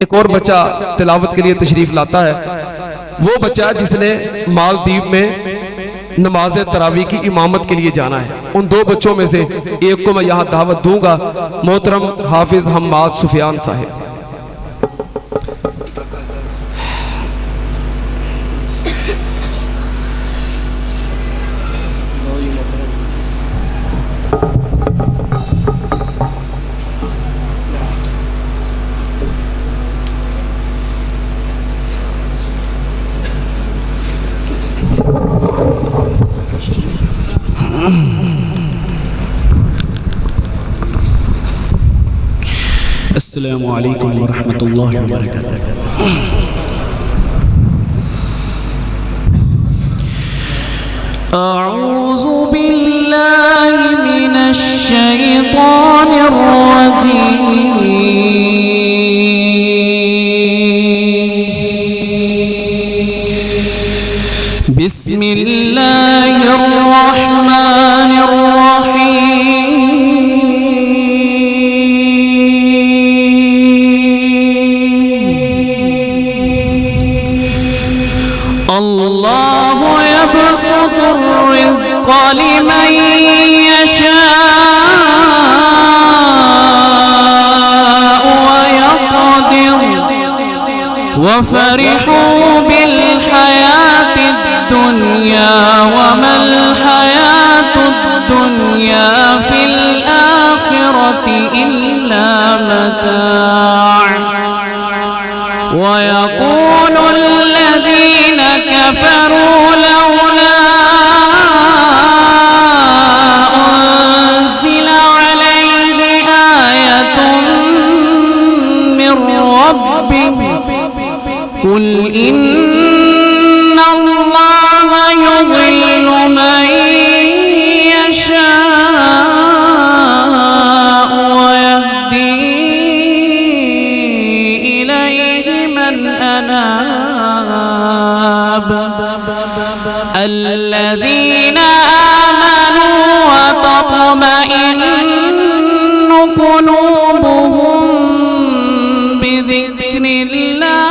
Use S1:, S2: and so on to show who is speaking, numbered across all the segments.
S1: एक और बच्चा तिलावत के लिए तशरीफ लाता है, वो बच्चा जिसने मालदीव में नमाज तरावी की इमामत के लिए जाना है। उन दो बच्चों में से एक को मैं यहाँ दावत दूंगा, मोहतरम हाफिज हम्माद सुफियान साहिब।
S2: अस्सलामु अलैकुम वरहमतुल्लाहि वबरकातुहू। अऊज़ु बिल्लाहि मिनश शैतानिर रजीम। बिस्मिल्लाहिर रहमानिर रहीम। अल्लाहु यबसुतुर रिज़्क़ लिमन यशाअ व यक़दिर वफ़रिहू बिल हयातिद दुनिया वमल हयातुद दुनिया फिल आखिरति इल्ला मताअ व यक़ूलु الذين كفروا لولا أنزل عليه آية من ربه قل إن الله يضل من يشاء ويهدي إليه من أناب الذين آمنوا وتطمئن قلوبهم بذكر الله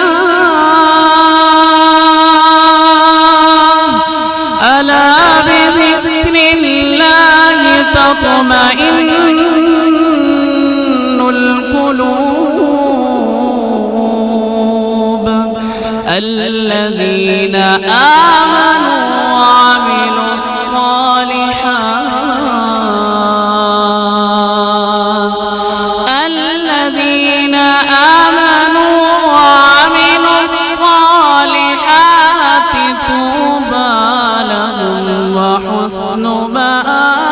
S2: ألا بذكر الله تطمئن القلوب الذين آمنوا وعملوا الصالحات الذين آمنوا وعملوا الصالحات طوبى لهم وحسن مآب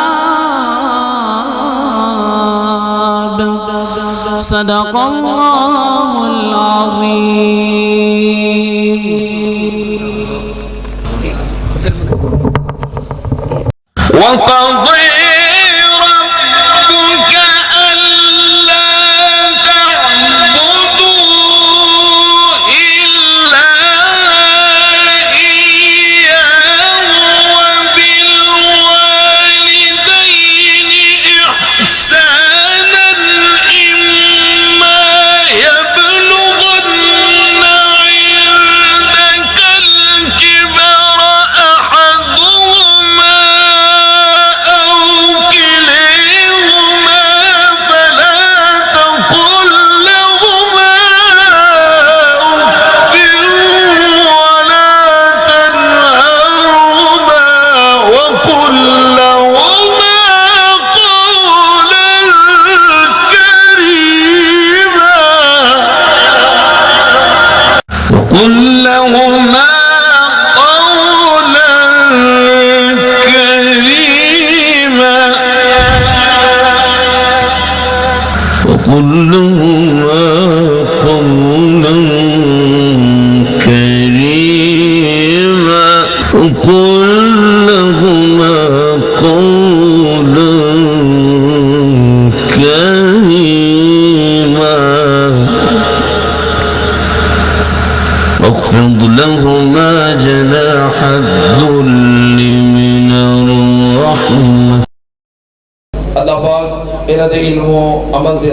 S2: صدق الله العظيم.
S3: وقضى ربك ألا تعبدوا إلا إياه وبالوالدين إحسانا إما يبلغن عندك الكبر أحدهما قل لهما قولا كريما وقل لهما قولا كريما وقل لهما قولا كريما واخفض لهما جناح الذل من الرحمة।
S1: अल्लाह पाक मेरा दे इल्म अमल दे